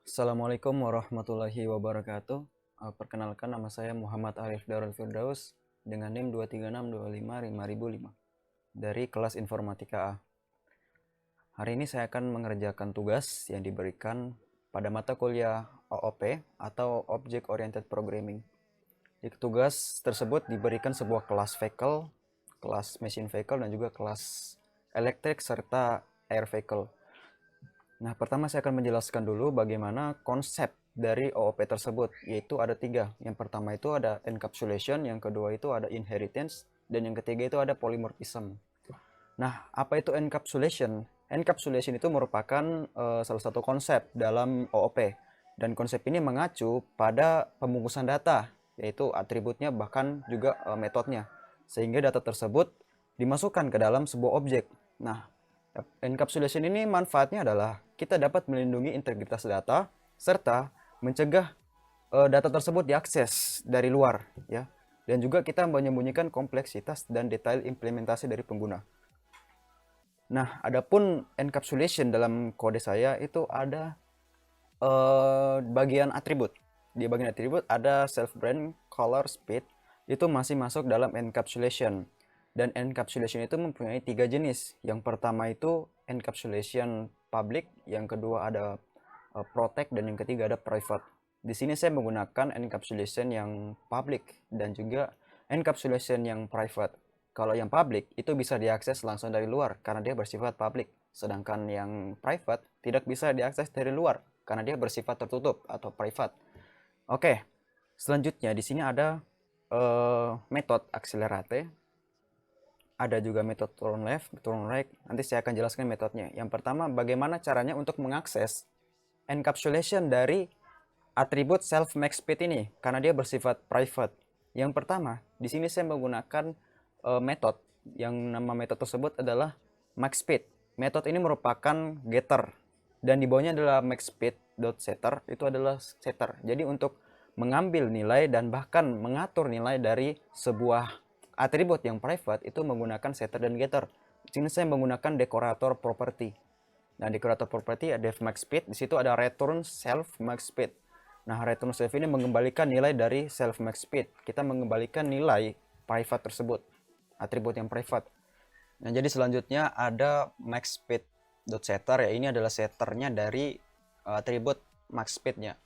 Assalamualaikum warahmatullahi wabarakatuh. Perkenalkan, nama saya Muhammad Arif Darul Firdaus dengan NIM 236255005 dari kelas Informatika A. Hari ini saya akan mengerjakan tugas yang diberikan pada mata kuliah OOP atau Object Oriented Programming. Di tugas tersebut diberikan sebuah kelas vehicle, kelas machine vehicle, dan juga kelas elektrik serta air vehicle. Nah, pertama saya akan menjelaskan dulu bagaimana konsep dari OOP tersebut, yaitu ada tiga. Yang pertama itu ada encapsulation, yang kedua itu ada inheritance, dan yang ketiga itu ada polymorphism. Nah, apa itu encapsulation? Encapsulation itu merupakan salah satu konsep dalam OOP, dan konsep ini mengacu pada pembungkusan data, yaitu atributnya bahkan juga metodenya, sehingga data tersebut dimasukkan ke dalam sebuah objek. Nah, encapsulation ini manfaatnya adalah kita dapat melindungi integritas data serta mencegah data tersebut diakses dari luar, ya. Dan juga kita menyembunyikan kompleksitas dan detail implementasi dari pengguna. Nah, adapun encapsulation dalam kode saya itu ada bagian atribut. Di bagian atribut ada self brand, color, speed, itu masih masuk dalam encapsulation. Dan encapsulation itu mempunyai tiga jenis. Yang pertama itu encapsulation public, yang kedua ada protect, dan yang ketiga ada private. Di sini saya menggunakan encapsulation yang public dan juga encapsulation yang private. Kalau yang public itu bisa diakses langsung dari luar karena dia bersifat public, sedangkan yang private tidak bisa diakses dari luar karena dia bersifat tertutup atau private. Oke, selanjutnya di sini ada metode accelerate, ada juga metode turn left, turn right. Nanti saya akan jelaskan metodenya. Yang pertama, bagaimana caranya untuk mengakses encapsulation dari atribut self max speed ini karena dia bersifat private. Yang pertama, di sini saya menggunakan metode yang nama metode tersebut adalah max speed. Metode ini merupakan getter dan di bawahnya adalah max speed dot setter, itu adalah setter. Jadi untuk mengambil nilai dan bahkan mengatur nilai dari sebuah atribut yang private itu menggunakan setter dan getter. Di sini saya menggunakan decorator property. Nah, decorator property ada def max speed, di situ ada return self max speed. Nah, return self ini mengembalikan nilai dari self max speed. Kita mengembalikan nilai private tersebut, atribut yang private. Nah, jadi selanjutnya ada max speed dot setter, ya ini adalah setternya dari atribut max speednya.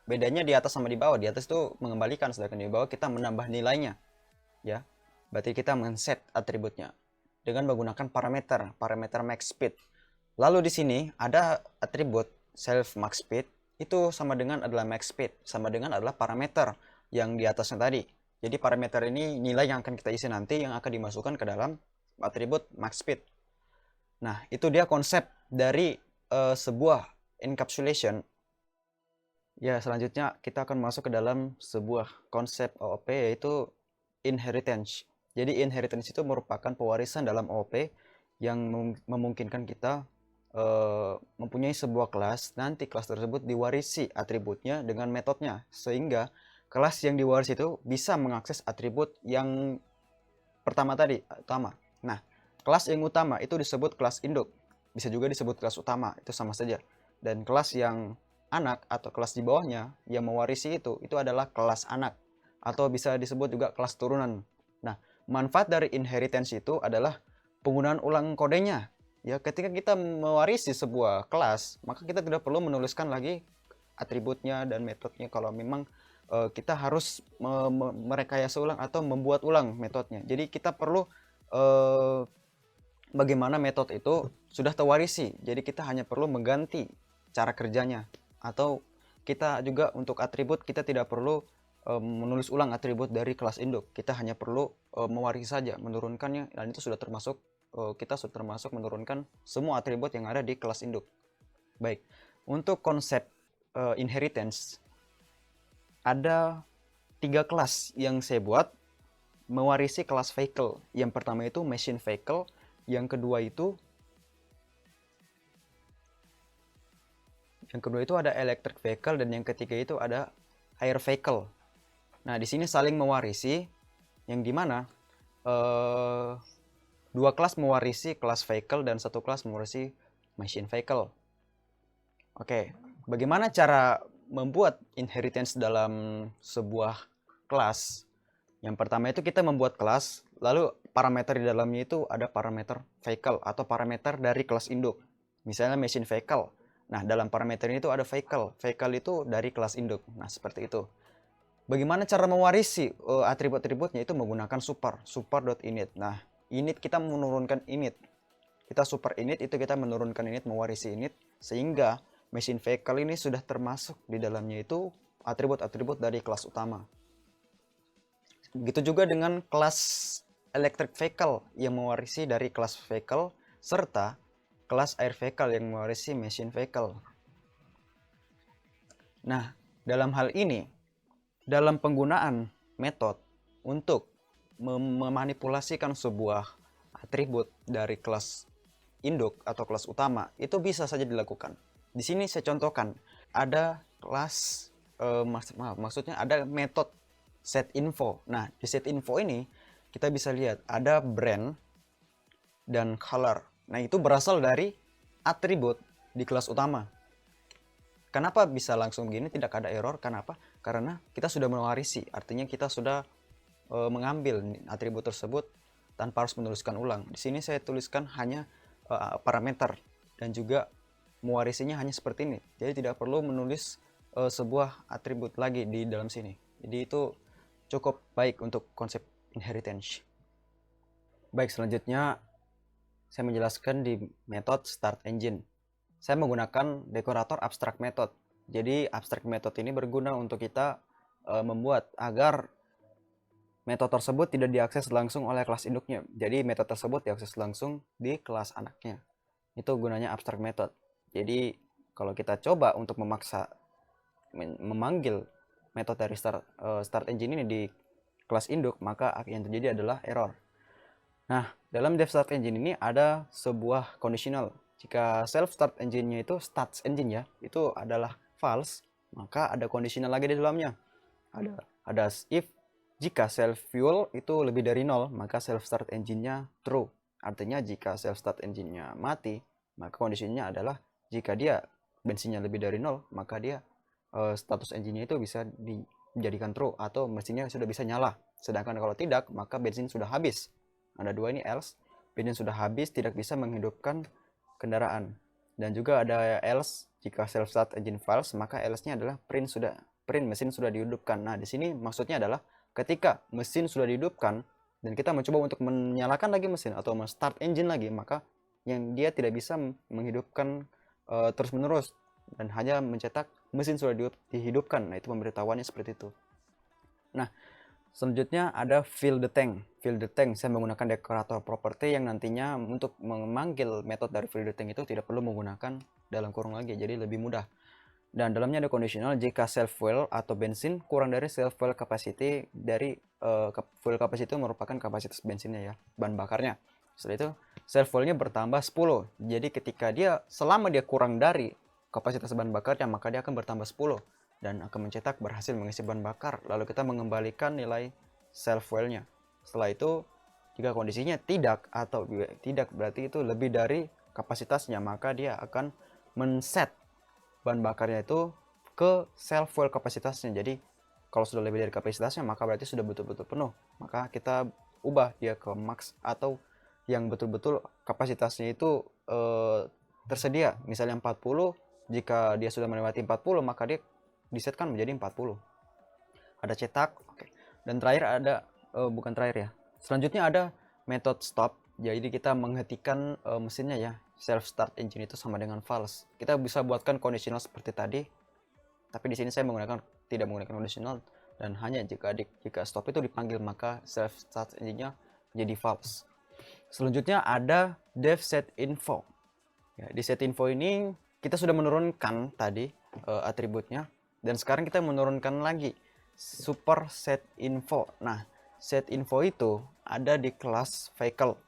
Bedanya di atas sama di bawah. Di atas itu mengembalikan, sedangkan di bawah kita menambah nilainya, ya. Berarti kita men-set atributnya dengan menggunakan parameter max speed. Lalu di sini ada atribut self max speed, itu sama dengan adalah max speed, sama dengan adalah parameter yang di atasnya tadi. Jadi parameter ini nilai yang akan kita isi nanti yang akan dimasukkan ke dalam atribut max speed. Nah, itu dia konsep dari sebuah encapsulation. Ya, selanjutnya kita akan masuk ke dalam sebuah konsep OOP, yaitu inheritance. Jadi inheritance itu merupakan pewarisan dalam OOP yang memungkinkan kita mempunyai sebuah kelas. Nanti kelas tersebut diwarisi atributnya dengan metodenya, sehingga kelas yang diwarisi itu bisa mengakses atribut yang pertama tadi, utama. Nah, kelas yang utama itu disebut kelas induk, bisa juga disebut kelas utama, itu sama saja. Dan kelas yang anak atau kelas di bawahnya yang mewarisi itu adalah kelas anak, atau bisa disebut juga kelas turunan. Nah, manfaat dari inheritance itu adalah penggunaan ulang kodenya. Ya, ketika kita mewarisi sebuah kelas, maka kita tidak perlu menuliskan lagi atributnya dan metodenya kalau memang kita harus merekayasa ulang atau membuat ulang metodenya. Jadi kita perlu bagaimana metode itu sudah terwarisi. Jadi kita hanya perlu mengganti cara kerjanya, atau kita juga untuk atribut kita tidak perlu menulis ulang atribut dari kelas induk. Kita hanya perlu mewarisi saja, menurunkannya, dan itu sudah termasuk kita sudah termasuk menurunkan semua atribut yang ada di kelas induk. Baik, untuk konsep inheritance ada tiga kelas yang saya buat mewarisi kelas vehicle. Yang pertama itu machine vehicle, yang kedua itu ada electric vehicle, dan yang ketiga itu ada air vehicle. Nah, di sini saling mewarisi, yang dimana dua kelas mewarisi kelas vehicle dan satu kelas mewarisi machine vehicle. Oke, bagaimana cara membuat inheritance dalam sebuah kelas? Yang pertama itu kita membuat kelas, lalu parameter di dalamnya itu ada parameter vehicle atau parameter dari kelas induk. Misalnya machine vehicle. Nah, dalam parameter ini itu ada vehicle. Vehicle itu dari kelas induk. Nah, seperti itu. Bagaimana cara mewarisi atribut-atributnya itu menggunakan super.init. Nah, init kita menurunkan init. Kita super init itu kita menurunkan init, mewarisi init, sehingga machine vehicle ini sudah termasuk di dalamnya itu atribut-atribut dari kelas utama. Begitu juga dengan kelas electric vehicle yang mewarisi dari kelas vehicle, serta kelas air vehicle yang mewarisi machine vehicle. Nah, dalam hal ini, dalam penggunaan metode untuk memanipulasikan sebuah atribut dari kelas induk atau kelas utama, itu bisa saja dilakukan. Di sini saya contohkan, ada kelas, maksudnya ada metode setInfo. Nah, di setInfo ini kita bisa lihat ada brand dan color. Nah, itu berasal dari atribut di kelas utama. Kenapa bisa langsung gini, tidak ada error? Kenapa? Karena kita sudah mewarisi, artinya kita sudah mengambil atribut tersebut tanpa harus menuliskan ulang. Di sini saya tuliskan hanya parameter dan juga mewarisinya hanya seperti ini. Jadi tidak perlu menulis sebuah atribut lagi di dalam sini. Jadi itu cukup baik untuk konsep inheritance. Baik, selanjutnya saya menjelaskan di metode start engine. Saya menggunakan dekorator abstract method. Jadi abstract method ini berguna untuk kita membuat agar metode tersebut tidak diakses langsung oleh kelas induknya. Jadi metode tersebut diakses langsung di kelas anaknya. Itu gunanya abstract method. Jadi kalau kita coba untuk memaksa memanggil metode dari start engine ini di kelas induk, maka yang terjadi adalah error. Nah, dalam dev start engine ini ada sebuah conditional. Jika self start engine-nya itu starts engine ya, itu adalah false, maka ada conditional lagi di dalamnya. Ada if jika self fuel itu lebih dari 0, maka self start engine-nya true. Artinya jika self start engine-nya mati, maka kondisinya adalah jika dia bensinnya lebih dari 0, maka dia status engine-nya itu bisa dijadikan true atau mesinnya sudah bisa nyala. Sedangkan kalau tidak, maka bensin sudah habis. Ada dua ini else, bensin sudah habis, tidak bisa menghidupkan kendaraan. Dan juga ada else, jika self start engine fails, maka else-nya adalah print mesin sudah dihidupkan. Nah, di sini maksudnya adalah ketika mesin sudah dihidupkan dan kita mencoba untuk menyalakan lagi mesin atau start engine lagi, maka yang dia tidak bisa menghidupkan terus-menerus dan hanya mencetak mesin sudah dihidupkan. Nah, itu pemberitahuannya seperti itu. Nah, selanjutnya ada fill the tank. Fill the tank saya menggunakan dekorator property yang nantinya untuk memanggil metode dari fill the tank itu tidak perlu menggunakan dalam kurung lagi, jadi lebih mudah. Dan dalamnya ada conditional jika self fuel atau bensin kurang dari self fuel capacity. Dari fuel capacity itu merupakan kapasitas bensinnya ya, bahan bakarnya. Setelah itu self fuelnya bertambah 10. Jadi ketika dia selama dia kurang dari kapasitas bahan bakarnya, maka dia akan bertambah 10 dan akan mencetak berhasil mengisi bahan bakar. Lalu kita mengembalikan nilai self fuelnya. Setelah itu jika kondisinya tidak atau tidak berarti itu lebih dari kapasitasnya, maka dia akan men-set bahan bakarnya itu ke self fuel kapasitasnya. Jadi kalau sudah lebih dari kapasitasnya, maka berarti sudah betul-betul penuh. Maka kita ubah dia ke max atau yang betul-betul kapasitasnya itu tersedia. Misalnya 40, jika dia sudah melewati 40, maka dia disetkan menjadi 40. Ada cetak, oke. Dan terakhir ada bukan terakhir ya. Selanjutnya ada method stop. Jadi kita menghentikan mesinnya ya. Self start engine itu sama dengan false. Kita bisa buatkan conditional seperti tadi. Tapi di sini saya tidak menggunakan conditional dan hanya jika stop itu dipanggil, maka self start engine-nya jadi false. Selanjutnya ada dev set info. Ya, di set info ini kita sudah menurunkan tadi atributnya. Dan sekarang kita menurunkan lagi super set info. Nah, set info itu ada di kelas vehicle.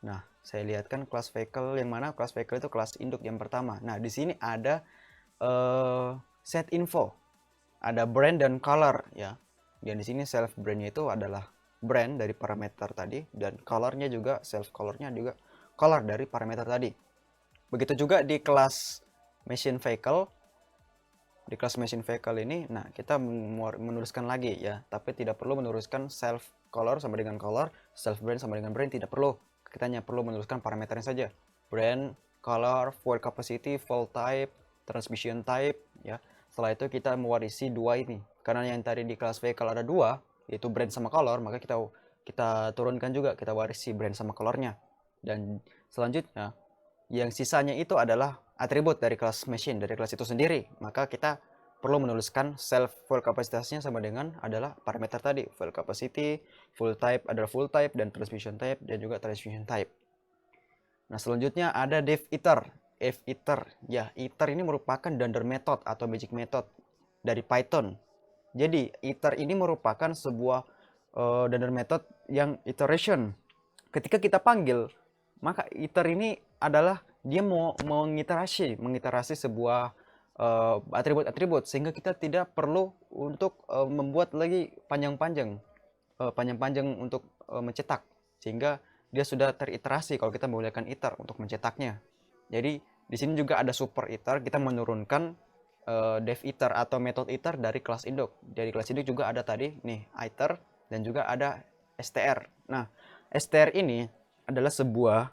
Nah, saya lihatkan kelas vehicle yang mana. Kelas vehicle itu kelas induk yang pertama. Nah, di sini ada set info. Ada brand dan color ya. Dan di sini self brandnya itu adalah brand dari parameter tadi, dan colornya juga self colornya juga color dari parameter tadi. Begitu juga di kelas machine vehicle. di kelas machine vehicle ini, nah kita menuliskan lagi ya, tapi tidak perlu menuliskan self color sama dengan color, self brand sama dengan brand, tidak perlu. Kita hanya perlu menuliskan parameternya saja. Brand, color, fuel capacity, fuel type, transmission type ya. Setelah itu kita mewarisi dua ini. Karena yang tadi di kelas vehicle ada dua, yaitu brand sama color, maka kita turunkan juga, kita warisi brand sama colornya. Dan selanjutnya yang sisanya itu adalah atribut dari kelas machine, dari kelas itu sendiri. Maka kita perlu menuliskan self fuel kapasitasnya sama dengan adalah parameter tadi, fuel capacity, fuel type adalah fuel type, dan transmission type dan juga transmission type. Nah selanjutnya ada dev iter. Iter ya, iter ini merupakan dunder method atau magic method dari Python. Jadi iter ini merupakan sebuah dunder method yang iteration. Ketika kita panggil, maka iter ini adalah dia mau mengiterasi sebuah atribut-atribut sehingga kita tidak perlu untuk membuat lagi panjang-panjang untuk mencetak, sehingga dia sudah teriterasi kalau kita menggunakan iter untuk mencetaknya. Jadi di sini juga ada super iter, kita menurunkan dev iter atau metode iter dari kelas induk. Dari kelas induk juga ada tadi nih iter dan juga ada str. Nah str ini adalah sebuah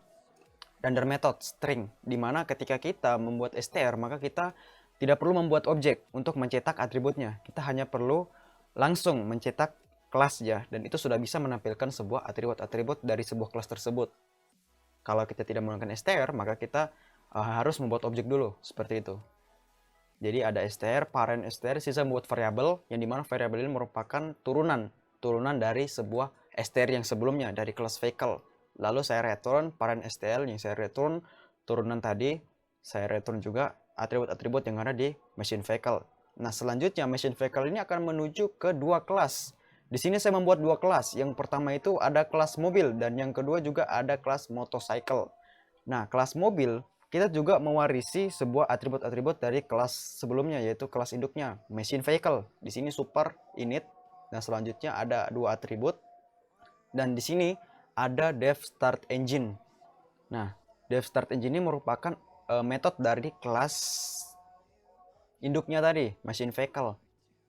dunder method string, dimana ketika kita membuat str maka kita tidak perlu membuat objek untuk mencetak atributnya. Kita hanya perlu langsung mencetak kelas ya, dan itu sudah bisa menampilkan sebuah atribut-atribut dari sebuah kelas tersebut. Kalau kita tidak menggunakan str, maka kita harus membuat objek dulu, seperti itu. Jadi ada str, parent str, sisa membuat variabel, yang dimana variabel ini merupakan turunan dari sebuah str yang sebelumnya, dari kelas vehicle. Lalu saya return parent stl yang saya return turunan tadi, saya return juga atribut-atribut yang ada di machine vehicle. Nah selanjutnya machine vehicle ini akan menuju ke dua kelas. Di sini saya membuat dua kelas. Yang pertama itu ada kelas mobil dan yang kedua juga ada kelas motorcycle. Nah kelas mobil kita juga mewarisi sebuah atribut-atribut dari kelas sebelumnya, yaitu kelas induknya machine vehicle. Di sini super init. Nah selanjutnya ada dua atribut dan di sini ada dev start engine. Nah dev start engine ini merupakan metode dari kelas induknya tadi, machine vehicle.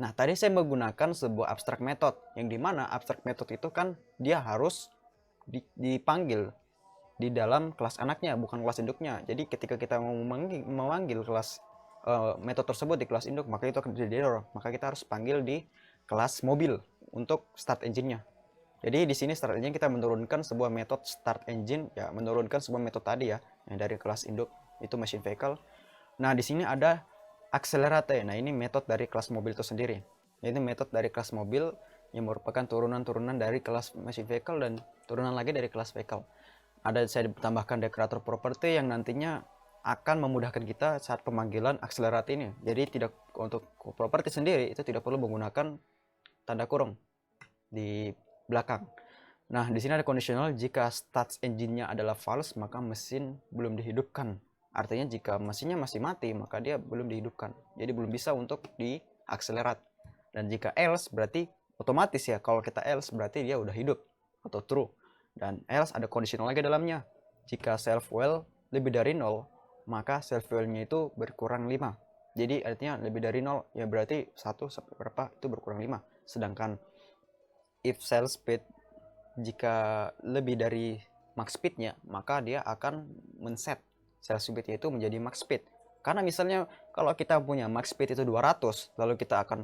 Nah, tadi saya menggunakan sebuah abstract method, yang dimana abstract method itu kan dia harus dipanggil di dalam kelas anaknya, bukan kelas induknya. Jadi ketika kita mau memanggil kelas metode tersebut di kelas induk, maka itu akan menjadi error. Maka kita harus panggil di kelas mobil untuk start engine-nya. Jadi di sini start engine kita menurunkan sebuah metode start engine, ya menurunkan sebuah metode tadi ya, yang dari kelas induk itu machine vehicle. Nah di sini ada accelerate. Nah ini metode dari kelas mobil itu sendiri. Ini metode dari kelas mobil yang merupakan turunan-turunan dari kelas machine vehicle dan turunan lagi dari kelas vehicle. Ada saya ditambahkan decorator property yang nantinya akan memudahkan kita saat pemanggilan accelerate ini. Jadi tidak untuk property sendiri itu tidak perlu menggunakan tanda kurung di belakang. Nah di sini ada conditional, jika start engine-nya adalah false maka mesin belum dihidupkan. Artinya jika mesinnya masih mati maka dia belum dihidupkan, jadi belum bisa untuk diakselerat. Dan jika else berarti otomatis ya, kalau kita else berarti dia udah hidup atau true. Dan else ada conditional lagi dalamnya, jika self fuel lebih dari 0 maka self fuelnya itu berkurang 5. Jadi artinya lebih dari 0 ya berarti 1 sampai berapa itu berkurang 5. Sedangkan if cell speed jika lebih dari max speednya maka dia akan men-set cell speednya itu menjadi max speed. Karena misalnya kalau kita punya max speed itu 200 lalu kita akan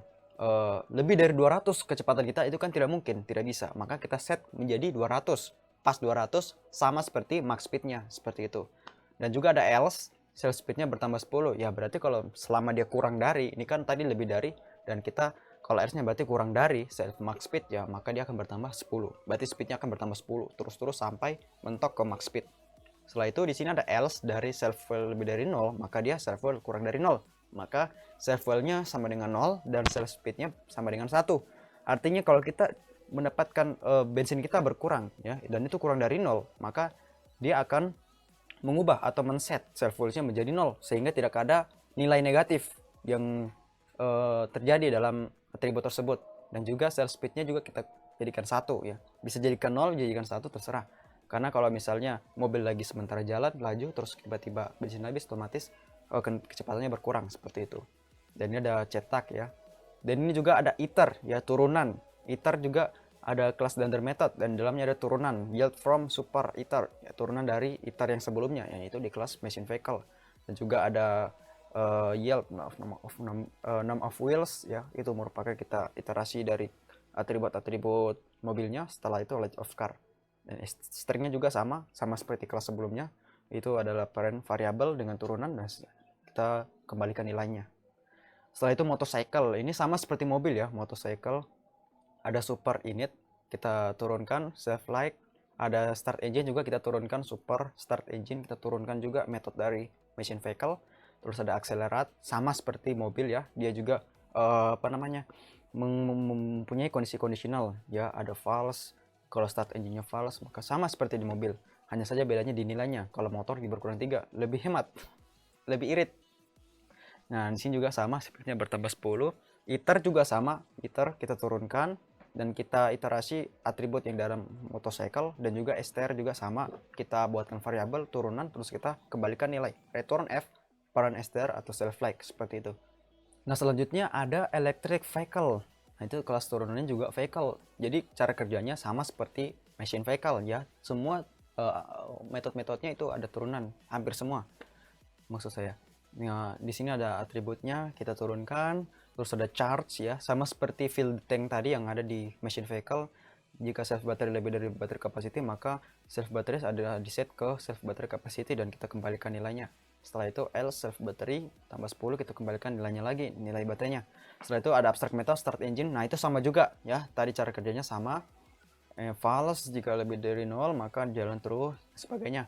lebih dari 200 kecepatan kita, itu kan tidak mungkin, tidak bisa. Maka kita set menjadi 200, pas 200 sama seperti max speednya, seperti itu. Dan juga ada else, cell speednya bertambah 10. Ya berarti kalau selama dia kurang dari, ini kan tadi lebih dari, dan kita kalau else-nya berarti kurang dari self max speed ya, maka dia akan bertambah 10. Berarti speednya akan bertambah 10 terus-terus sampai mentok ke max speed. Setelah itu di sini ada else, dari self fuel lebih dari 0 maka dia self fuel kurang dari 0. Maka self fuel-nya sama dengan 0 dan self speed-nya sama dengan 1. Artinya kalau kita mendapatkan bensin kita berkurang ya, dan itu kurang dari 0, maka dia akan mengubah atau men-set self fuel-nya menjadi 0 sehingga tidak ada nilai negatif yang terjadi dalam atribut tersebut. Dan juga self speed-nya juga kita jadikan 1 ya. Bisa jadikan 0, jadikan 1, terserah. Karena kalau misalnya mobil lagi sementara jalan laju terus tiba-tiba bensin habis, otomatis kecepatannya berkurang seperti itu. Dan ini ada cetak ya. Dan ini juga ada iter ya, turunan. Iter juga ada kelas Dunder method dan dalamnya ada turunan yield from super iter ya, turunan dari iter yang sebelumnya, yaitu di kelas machine vehicle. Dan juga ada yield number of wheels ya, itu merupakan kita iterasi dari atribut-atribut mobilnya. Setelah itu age of car. Dan stringnya juga sama seperti kelas sebelumnya, itu adalah parent variable dengan turunan dan kita kembalikan nilainya. Setelah itu motorcycle, ini sama seperti mobil ya, motorcycle ada super init kita turunkan, save like, ada start engine juga kita turunkan, super start engine kita turunkan juga metode dari machine vehicle. Terus ada accelerat, sama seperti mobil ya, dia juga mempunyai kondisi conditional ya, ada false. Kalau start engine-nya false maka sama seperti di mobil, hanya saja bedanya di nilainya. Kalau motor di berkurang 3 lebih hemat, lebih irit. Nah, di sini juga sama sepertinya bertambah 10. Iter juga sama, iter kita turunkan dan kita iterasi atribut yang dalam motorcycle, dan juga str juga sama, kita buatkan variabel turunan terus kita kembalikan nilai. Return f parent str atau self like seperti itu. Nah, selanjutnya ada electric vehicle. Nah, itu kelas turunannya juga vehicle. Jadi cara kerjanya sama seperti machine vehicle ya. Semua metode-metodenya itu ada turunan, hampir semua maksud saya. Nah, di sini ada atributnya kita turunkan, terus ada charge ya, sama seperti fill tank tadi yang ada di machine vehicle. Jika self battery lebih dari battery capacity, maka self battery ada di set ke self battery capacity dan kita kembalikan nilainya. Setelah itu else self battery tambah 10, kita kembalikan nilainya lagi, nilai baterainya. Setelah itu ada abstract method start engine. Nah, itu sama juga ya, tadi cara kerjanya sama. False jika lebih dari 0 maka jalan terus sebagainya.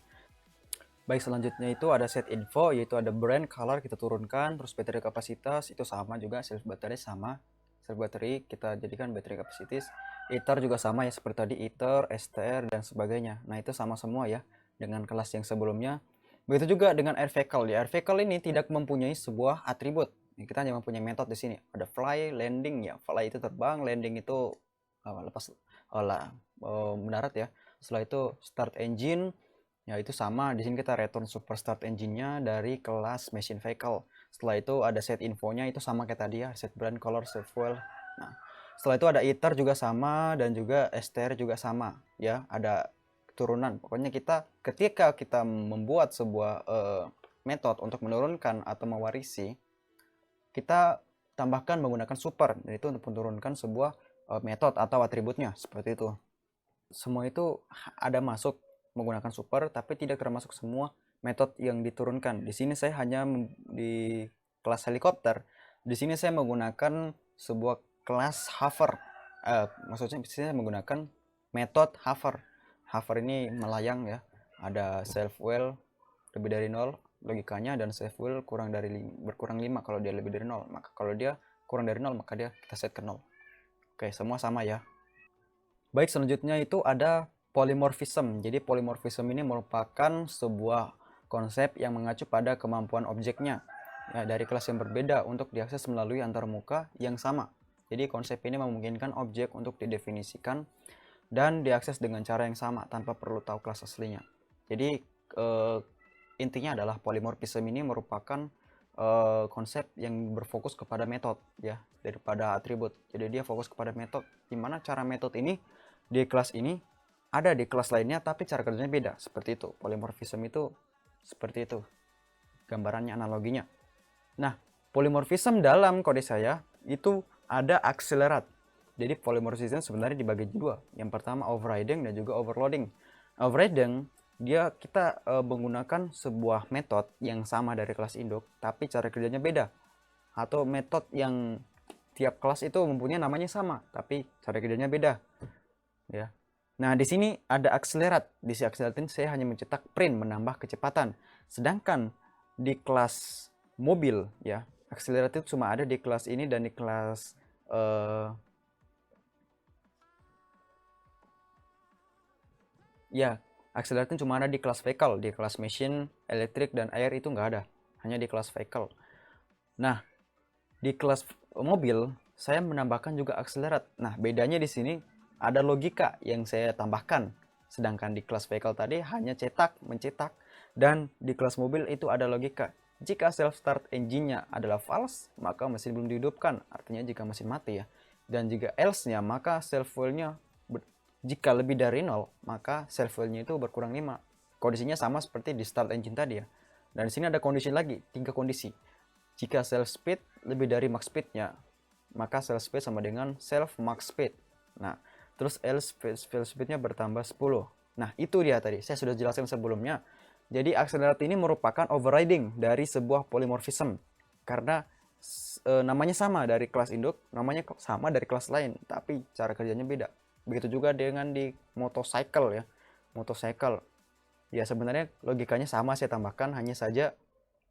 Baik, selanjutnya itu ada set info, yaitu ada brand, color kita turunkan, terus baterai kapasitas itu sama juga, self battery sama, self battery kita jadikan baterai kapasitas. Iter juga sama ya seperti tadi, iter, str dan sebagainya. Nah, itu sama semua ya dengan kelas yang sebelumnya. Begitu juga dengan air vehicle ya. Air vehicle ini tidak mempunyai sebuah atribut. Kita hanya mempunyai metode di sini. Ada fly, landing ya. Fly itu terbang, landing itu mendarat ya. Setelah itu start engine. Ya, itu sama, di sini kita return super start engine-nya dari kelas machine vehicle. Setelah itu ada set infonya, itu sama kayak tadi ya, set brand, color, set fuel. Nah, setelah itu ada iter juga sama dan juga str juga sama ya, ada turunan. Pokoknya kita ketika kita membuat sebuah metode untuk menurunkan atau mewarisi, kita tambahkan menggunakan super, dan itu untuk menurunkan sebuah metode atau atributnya seperti itu. Semua itu ada masuk menggunakan super, tapi tidak termasuk semua metode yang diturunkan. Di sini saya hanya di kelas helikopter. Di sini saya menggunakan sebuah kelas hover. Maksudnya saya menggunakan metode hover. Hover ini melayang ya. Ada self well lebih dari 0 logikanya, dan self well berkurang 5 kalau dia lebih dari 0. Maka kalau dia kurang dari 0 maka dia kita set ke 0. Oke, semua sama ya. Baik, selanjutnya itu ada polymorphism. Jadi polymorphism ini merupakan sebuah konsep yang mengacu pada kemampuan objeknya ya, dari kelas yang berbeda untuk diakses melalui antarmuka yang sama. Jadi konsep ini memungkinkan objek untuk didefinisikan dan diakses dengan cara yang sama tanpa perlu tahu kelas aslinya. Jadi intinya adalah polymorphism ini merupakan konsep yang berfokus kepada metode ya daripada atribut. Jadi dia fokus kepada metode, dimana cara metode ini di kelas ini ada di kelas lainnya tapi cara kerjanya beda. Seperti itu, polymorphism itu seperti itu gambarannya, analoginya. Nah, polymorphism dalam kode saya itu ada accelerat. Jadi polymorphism sebenarnya dibagi dua. Yang pertama overriding dan juga overloading. Overriding dia kita menggunakan sebuah metode yang sama dari kelas induk tapi cara kerjanya beda, atau metode yang tiap kelas itu mempunyai namanya sama tapi cara kerjanya beda ya. Nah, di sini ada accelerat. Di si accelerat ini saya hanya mencetak print, menambah kecepatan. Sedangkan di kelas mobil ya, accelerat itu cuma ada di kelas ini dan di kelas ya, accelerat itu cuma ada di kelas vehicle. Di kelas machine, elektrik dan air itu nggak ada, hanya di kelas vehicle. Nah, di kelas mobil saya menambahkan juga accelerat. Nah, bedanya di sini ada logika yang saya tambahkan, sedangkan di kelas vehicle tadi hanya cetak, mencetak, dan di kelas mobil itu ada logika. Jika self start engine-nya adalah false, maka mesin belum dihidupkan, artinya jika mesin mati ya. Dan jika else-nya, maka self fuel-nya jika lebih dari 0, maka self fuel-nya itu berkurang 5. Kondisinya sama seperti di start engine tadi ya. Dan di sini ada kondisi lagi, 3 kondisi. Jika self speed lebih dari max speed-nya, maka self speed sama dengan self max speed. Nah, terus else self speed-nya bertambah 10. Nah, itu dia tadi. Saya sudah jelaskan sebelumnya. Jadi akselerat ini merupakan overriding dari sebuah polymorphism. Karena namanya sama dari kelas induk, namanya sama dari kelas lain, tapi cara kerjanya beda. Begitu juga dengan di motorcycle ya. Motorcycle. Ya sebenarnya logikanya sama, saya tambahkan hanya saja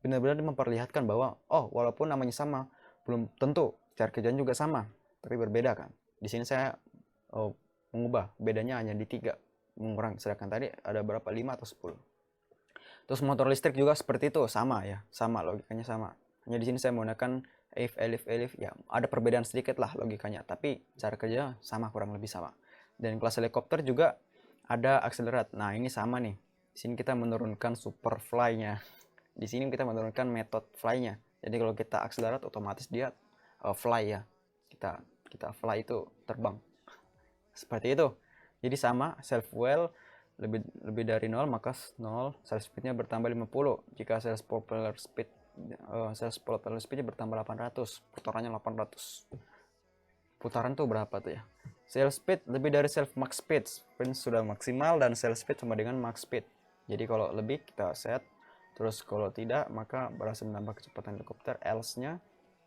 benar-benar memperlihatkan bahwa walaupun namanya sama, belum tentu cara kerjanya juga sama, tapi berbeda kan. Di sini saya mengubah, bedanya hanya di 3, mengurangi, sedangkan tadi ada berapa, 5 atau 10. Terus motor listrik juga seperti itu, sama ya, sama logikanya sama. Hanya di sini saya menggunakan elif, ya ada perbedaan sedikit lah logikanya, tapi cara kerja sama, kurang lebih sama. Dan kelas helikopter juga ada akselerat. Nah ini sama nih. Di sini kita menurunkan super fly-nya. Di sini kita menurunkan metode fly-nya. Jadi kalau kita akselerat otomatis dia fly ya. Kita fly itu terbang. Seperti itu. Jadi sama, self fuel lebih dari 0 maka 0 self speednya bertambah 50. Jika self propeller speednya bertambah 800, putarannya 800. Putaran tuh berapa tuh ya? Self speed lebih dari self max speed, sprint sudah maksimal dan self speed sama dengan max speed. Jadi kalau lebih kita set, terus kalau tidak maka berhasil menambah kecepatan helikopter, else-nya,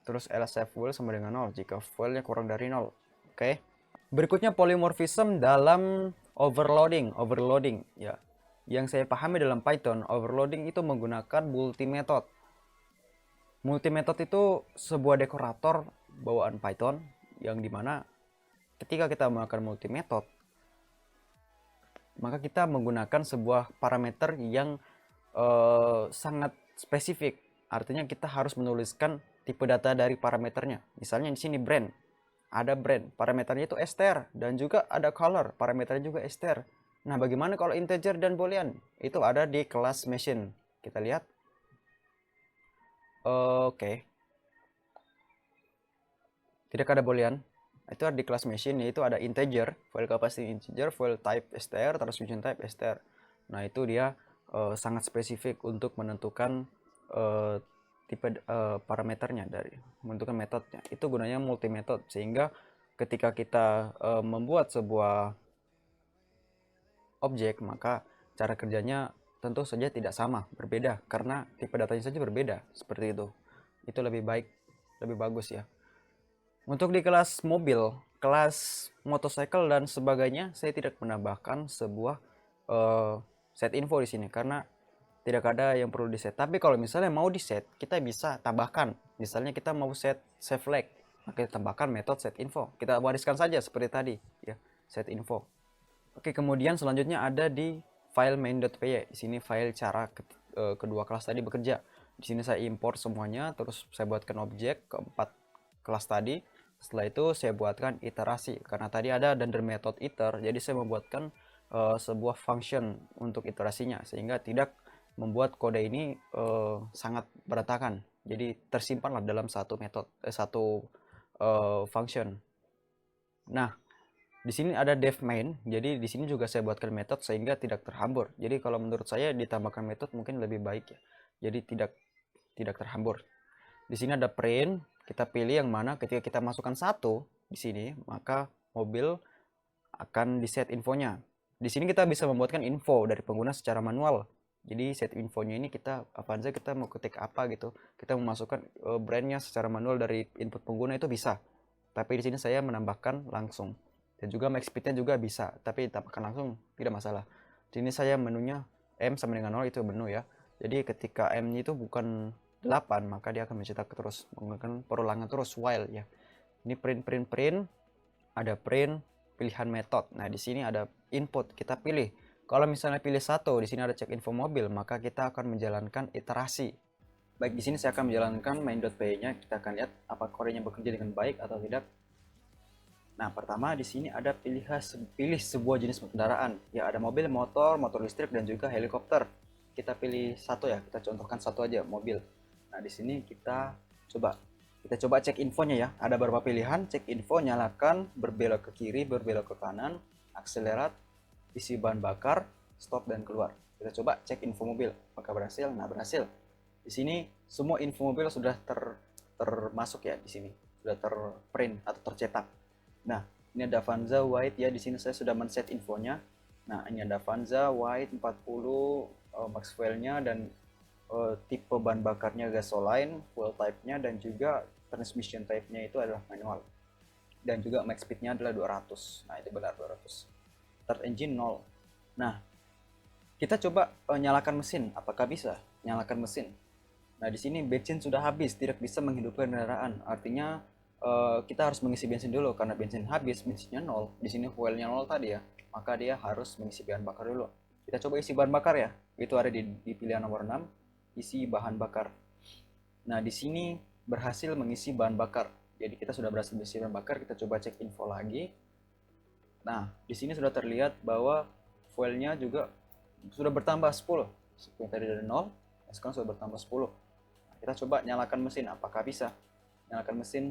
terus else self fuel sama dengan 0 jika fuelnya kurang dari 0. Oke. Berikutnya polymorphism dalam overloading ya. Yang saya pahami dalam Python, overloading itu menggunakan multi-method. Multi-method itu sebuah dekorator bawaan Python yang dimana ketika kita menggunakan multi-method, maka kita menggunakan sebuah parameter yang sangat spesifik. Artinya kita harus menuliskan tipe data dari parameternya. Misalnya di sini brand. Ada brand, parameternya itu str, dan juga ada color, parameternya juga str. Nah, bagaimana kalau integer dan boolean? Itu ada di kelas machine. Kita lihat. Oke. Tidak ada boolean. Itu ada di kelas machine, yaitu ada integer, file capacity integer, file type str, transmission type str. Nah, itu dia sangat spesifik untuk menentukan tipe parameternya, dari menentukan metodenya. Itu gunanya multi method, sehingga ketika kita membuat sebuah objek, maka cara kerjanya tentu saja tidak sama, berbeda, karena tipe datanya saja berbeda. Seperti itu. Itu lebih baik, lebih bagus ya. Untuk di kelas mobil, kelas motorcycle dan sebagainya, saya tidak menambahkan sebuah set info di sini karena tidak ada yang perlu di set. Tapi kalau misalnya mau di set, kita bisa tambahkan. Misalnya kita mau set save flag, maka kita tambahkan metode set info. Kita wariskan saja seperti tadi ya, set info. Oke, kemudian selanjutnya ada di file main.py. Di sini file cara kedua kelas tadi bekerja. Di sini saya import semuanya, terus saya buatkan objek keempat kelas tadi. Setelah itu saya buatkan iterasi karena tadi ada dunder method iter, jadi saya membuatkan sebuah function untuk iterasinya sehingga tidak membuat kode ini sangat berantakan. Jadi tersimpanlah dalam satu metode, satu function. Nah, di sini ada def main, jadi di sini juga saya buatkan metode sehingga tidak terhambur. Jadi kalau menurut saya ditambahkan metode mungkin lebih baik ya. Jadi tidak terhambur. Di sini ada print, kita pilih yang mana. Ketika kita masukkan 1 di sini, maka mobil akan di set infonya. Di sini kita bisa membuatkan info dari pengguna secara manual. Jadi set infonya ini kita apa aja, kita mau ketik apa gitu, kita memasukkan brandnya secara manual dari input pengguna itu bisa. Tapi di sini saya menambahkan langsung. Dan juga max speednya juga bisa, tapi tambahkan langsung tidak masalah. Di sini saya menunya m sama dengan 0 itu menu ya. Jadi ketika m itu bukan 8, maka dia akan mencetak terus menggunakan perulangan terus while ya. Ini print, ada print pilihan metode. Nah, di sini ada input, kita pilih. Kalau misalnya pilih 1, di sini ada cek info mobil, maka kita akan menjalankan iterasi. Baik, di sini saya akan menjalankan main.py-nya. Kita akan lihat apa kodenya bekerja dengan baik atau tidak. Nah, pertama di sini ada pilih sebuah jenis kendaraan. Ya, ada mobil, motor listrik, dan juga helikopter. Kita pilih satu ya, kita contohkan satu aja, mobil. Nah, di sini kita coba cek infonya ya. Ada beberapa pilihan, cek info, nyalakan, berbelok ke kiri, berbelok ke kanan, akselerat, isi bahan bakar, stop dan keluar. Kita coba cek info mobil, apakah berhasil? Nah, berhasil. Di sini semua info mobil sudah termasuk ya di sini. Sudah terprint atau tercetak. Nah, ini ada Avanza White ya, di sini saya sudah men-set infonya. Nah, ini ada Avanza White 40 Maxwell-nya dan tipe bahan bakarnya gasoline, fuel type-nya, dan juga transmission type-nya itu adalah manual. Dan juga max speed-nya adalah 200. Nah, itu benar 200. Start engine 0. Nah, kita coba nyalakan mesin. Apakah bisa nyalakan mesin? Nah, di sini bensin sudah habis, tidak bisa menghidupkan kendaraan. Artinya kita harus mengisi bensin dulu karena bensin habis, bensinnya 0. Di sini fuelnya 0 tadi ya. Maka dia harus mengisi bahan bakar dulu. Kita coba isi bahan bakar ya. Itu ada di pilihan nomor 6, isi bahan bakar. Nah, di sini berhasil mengisi bahan bakar. Jadi kita sudah berhasil mengisi bahan bakar, kita coba cek info lagi. Nah, di sini sudah terlihat bahwa fuelnya juga sudah bertambah 10. Seperti tadi dari 0, sekarang sudah bertambah 10. Nah, kita coba nyalakan mesin, apakah bisa? Nyalakan mesin.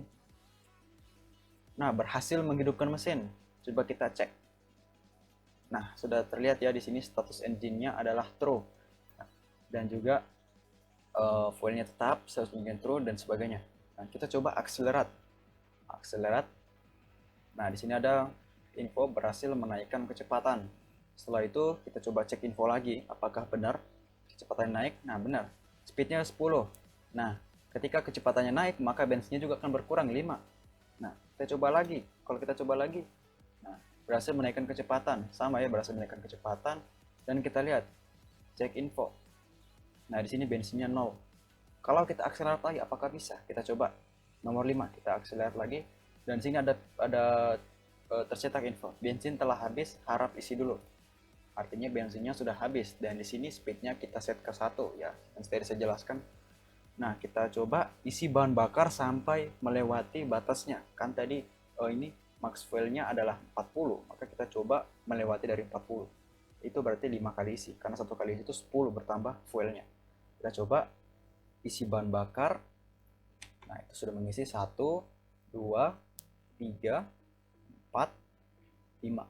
Nah, berhasil menghidupkan mesin. Coba kita cek. Nah, sudah terlihat ya di sini status engine-nya adalah true. Dan juga fuelnya tetap, status engine true dan sebagainya. Nah, kita coba akselerat. Akselerat. Nah, di sini ada info berhasil menaikkan kecepatan. Setelah itu kita coba cek info lagi, apakah benar kecepatan naik? Nah, benar. Speednya 10. Nah, ketika kecepatannya naik, maka bensinnya juga akan berkurang 5. Nah, kita coba lagi. Kalau kita coba lagi, nah, berhasil menaikkan kecepatan. Sama ya, berhasil menaikkan kecepatan. Dan kita lihat, cek info. Nah, di sini bensinnya 0. Kalau kita akselerat lagi, apakah bisa? Kita coba. Nomor 5, kita akselerat lagi. Dan sini ada tercetak info. Bensin telah habis, harap isi dulu. Artinya bensinnya sudah habis. Dan di sini speednya kita set ke 1 ya. Yang tadi saya jelaskan. Nah, kita coba isi bahan bakar sampai melewati batasnya. Kan tadi ini max fuel-nya adalah 40, maka kita coba melewati dari 40. Itu berarti 5 kali isi, karena 1 kali isi itu 10 bertambah fuel-nya. Kita coba isi bahan bakar. Nah, itu sudah mengisi 1, 2, 3, 4, 5.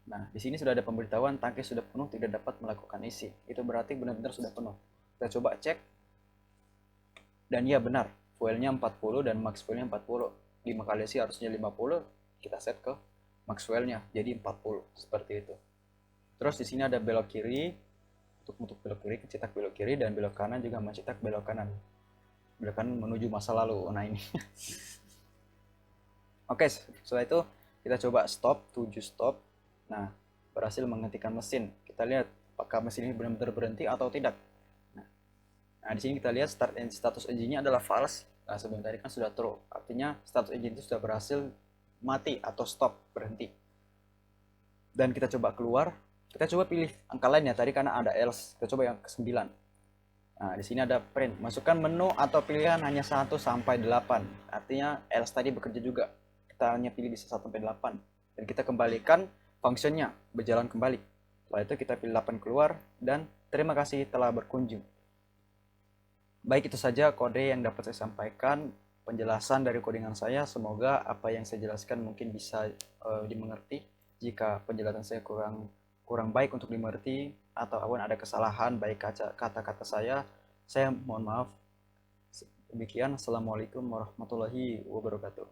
Nah, di sini sudah ada pemberitahuan tangki sudah penuh, tidak dapat melakukan isi. Itu berarti benar-benar sudah penuh. Kita coba cek. Dan ya benar, fuelnya 40 dan max fuelnya 40. 5 kali isi harusnya 50, kita set ke max fuelnya jadi 40, seperti itu. Terus di sini ada belok kiri, untuk belok kiri cetak belok kiri, dan belok kanan juga mencetak belok kanan. Belok kanan menuju masa lalu. Nah, ini. Oke, setelah itu kita coba stop, 7 stop. Nah, berhasil menghentikan mesin. Kita lihat apakah mesin ini benar-benar berhenti atau tidak. Nah, di sini kita lihat status engine-nya adalah false. Nah, sebelum tadi kan sudah true. Artinya status engine itu sudah berhasil mati atau stop, berhenti. Dan kita coba keluar. Kita coba pilih angka lain ya. Tadi karena ada else. Kita coba yang ke-9. Nah, di sini ada print. Masukkan menu atau pilihan hanya 1 sampai 8. Artinya else tadi bekerja juga. Kita hanya pilih bisa 1 sampai 8. Dan kita kembalikan fungsinya berjalan kembali. Setelah itu kita pilih 8 keluar dan terima kasih telah berkunjung. Baik, itu saja kode yang dapat saya sampaikan, penjelasan dari codingan saya. Semoga apa yang saya jelaskan mungkin bisa dimengerti. Jika penjelasan saya kurang baik untuk dimengerti ataupun ada kesalahan baik kata-kata saya mohon maaf. Demikian, Assalamualaikum warahmatullahi wabarakatuh.